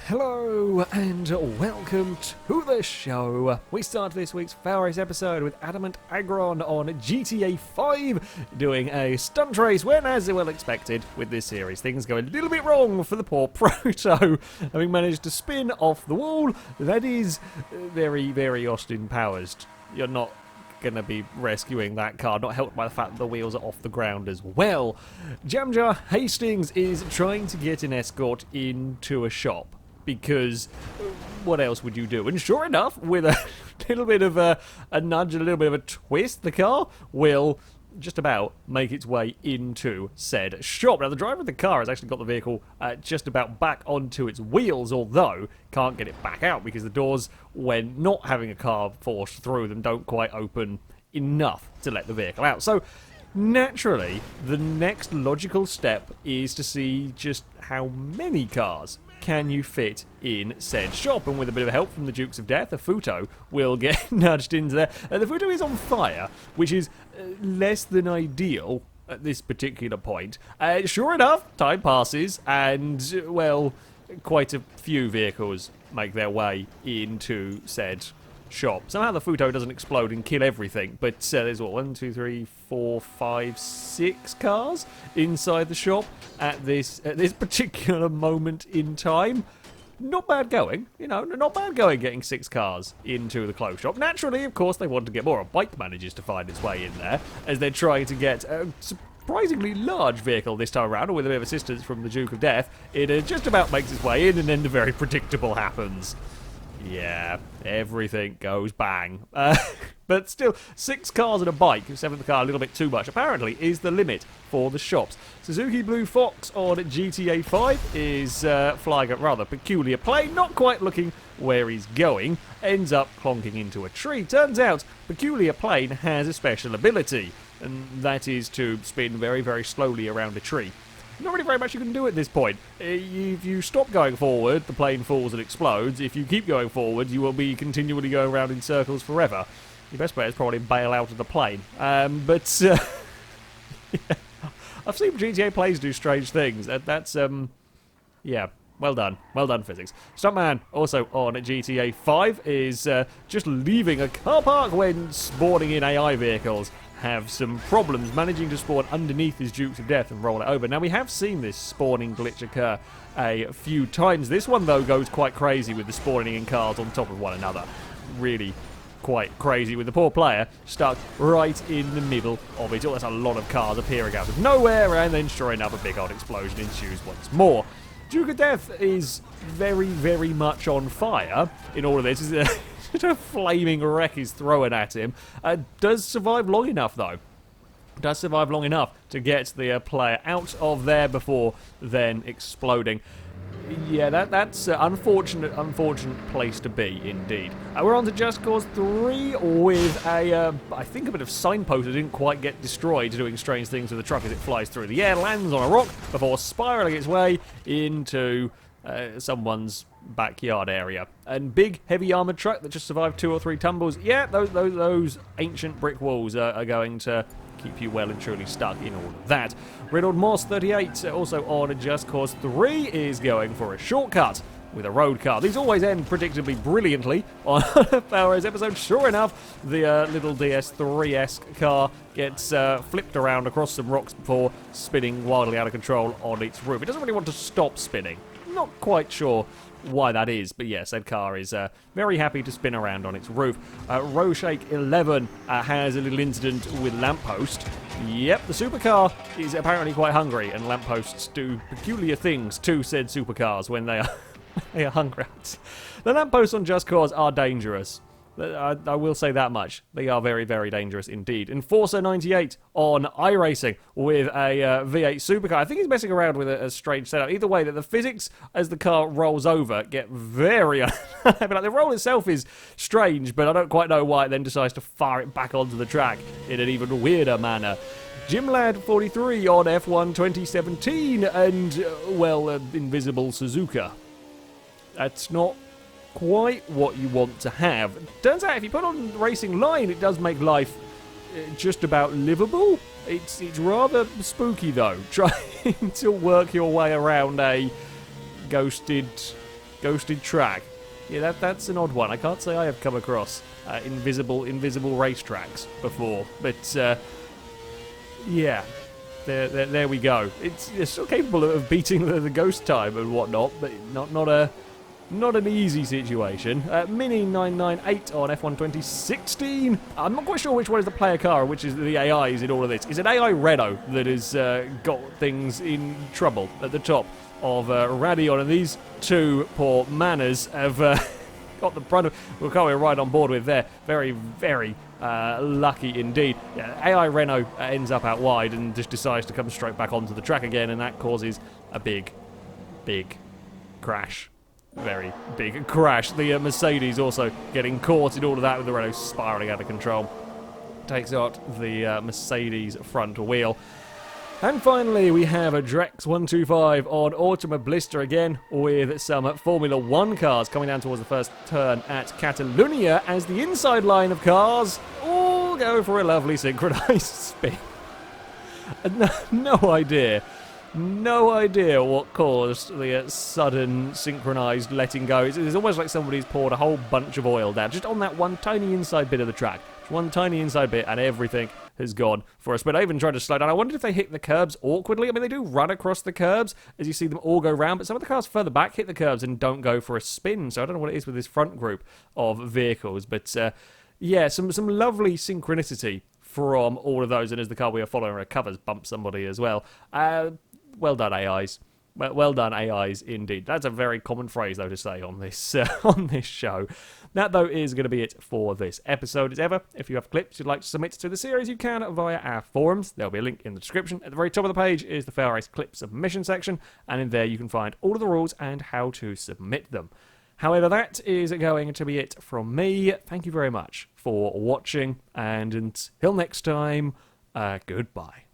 Hello and welcome to the show. We start this week's FailRace episode with Adamant Agron on GTA 5 doing a stunt race when, as well expected with this series, things go a little bit wrong for the poor Proto, having managed to spin off the wall. That is very, very Austin Powers. You're not going to be rescuing that car, not helped by the fact that the wheels are off the ground as well. Jamjar Hastings is trying to get an escort into a shop, because what else would you do? And sure enough, with a little bit of a nudge, a little bit of a twist, the car will just about make its way into said shop. Now, the driver of the car has actually got the vehicle just about back onto its wheels, although can't get it back out because the doors, when not having a car forced through them, don't quite open enough to let the vehicle out. So, naturally, the next logical step is to see just how many cars can you fit in said shop, and with a bit of help from the Dukes of Death, a Futo will get nudged into there. The Futo is on fire, which is less than ideal at this particular point. Sure enough, time passes, and, well, quite a few vehicles make their way into said shop. Somehow the Futo doesn't explode and kill everything, but there's what, 1, 2, 3, 4, 5, 6 cars inside the shop at this particular moment in time. Not bad going, not bad going getting 6 cars into the clothes shop. Naturally, of course, they want to get more. A bike manages to find its way in there as they're trying to get a surprisingly large vehicle this time around, or with a bit of assistance from the Duke of Death. It just about makes its way in, and then the very predictable happens. Yeah, everything goes bang. But still, 6 cars and a bike, 7th car a little bit too much, apparently, is the limit for the shops. Suzuki Blue Fox on GTA 5 is flying a rather peculiar plane, not quite looking where he's going, ends up clonking into a tree. Turns out, Peculiar Plane has a special ability, and that is to spin very, very slowly around a tree. Not really very much you can do at this point. If you stop going forward, the plane falls and explodes. If you keep going forward, you will be continually going around in circles forever. Your best bet is probably bail out of the plane. Yeah. I've seen GTA planes do strange things. That's, yeah, well done. Well done, physics. Stuntman, also on GTA 5, is just leaving a car park when spawning in AI vehicles have some problems managing to spawn underneath his Dukes of Death and roll it over. Now, we have seen this spawning glitch occur a few times. This one, though, goes quite crazy with the spawning in cars on top of one another. Really quite crazy with the poor player stuck right in the middle of it. Oh, there's a lot of cars appearing out of nowhere, and then sure enough, a big old explosion ensues once more. Duke of Death is very, very much on fire in all of this. A flaming wreck is thrown at him. Does survive long enough, though. Does survive long enough to get the player out of there before then exploding. Yeah, that's an unfortunate place to be, indeed. We're on to Just Cause 3 with I think a bit of signpost that didn't quite get destroyed, doing strange things with the truck as it flies through the air, lands on a rock before spiraling its way into someone's backyard area. And big, heavy armoured truck that just survived 2 or 3 tumbles. Yeah, those ancient brick walls are going to keep you well and truly stuck in all of that. Riddled Moss 38, also on Just Cause 3, is going for a shortcut with a road car. These always end predictably brilliantly on FailRace episode. Sure enough, the little DS3-esque car gets flipped around across some rocks before spinning wildly out of control on its roof. It doesn't really want to stop spinning. Not quite sure why that is, but yes, that car is very happy to spin around on its roof. Roshake 11 has a little incident with Lamppost. Yep, the supercar is apparently quite hungry, and lampposts do peculiar things to said supercars when they are hungry. The lampposts on Just Cause are dangerous. I will say that much. They are very, very dangerous indeed. Enforcer 98 on iRacing with a V8 supercar. I think he's messing around with a strange setup. Either way, that the physics as the car rolls over get very like the roll itself is strange, but I don't quite know why it then decides to fire it back onto the track in an even weirder manner. Jimlad43 on F1 2017 and, Invisible Suzuka. That's not quite what you want to have. Turns out if you put on Racing Line, it does make life just about livable. It's rather spooky though, trying to work your way around a ghosted ghosted track. Yeah, that's an odd one. I can't say I have come across invisible racetracks before, but yeah, there we go. It's still capable of beating the ghost time and whatnot, but not an easy situation. Mini 998 on F1 2016. I'm not quite sure which one is the player car and which is the AIs in all of this. Is it AI Renault that has got things in trouble at the top of Radion, and these two poor manners have got the brunt of we're going right on board with there. Very, very lucky indeed. Yeah, AI Renault ends up out wide and just decides to come straight back onto the track again, and that causes a big crash. Very big crash. The Mercedes also getting caught in all of that with the Renault spiralling out of control. Takes out the Mercedes front wheel. And finally, we have a Drex 125 on Automa Blister again, with some Formula 1 cars coming down towards the first turn at Catalunya, as the inside line of cars all go for a lovely synchronized spin. No idea what caused the sudden synchronized letting go. It's almost like somebody's poured a whole bunch of oil down, just on that one tiny inside bit of the track. Just one tiny inside bit, and everything has gone for a spin. I even tried to slow down. I wondered if they hit the curbs awkwardly. I mean, they do run across the curbs as you see them all go round, but some of the cars further back hit the curbs and don't go for a spin. So I don't know what it is with this front group of vehicles, but yeah, some lovely synchronicity from all of those. And as the car we are following recovers, bump somebody as well. Well done, AIs. Well done, AIs, indeed. That's a very common phrase, though, to say on this on this show. That, though, is going to be it for this episode. As ever, if you have clips you'd like to submit to the series, you can via our forums. There'll be a link in the description. At the very top of the page is the FailRace clip submission section, and in there you can find all of the rules and how to submit them. However, that is going to be it from me. Thank you very much for watching, and until next time, goodbye.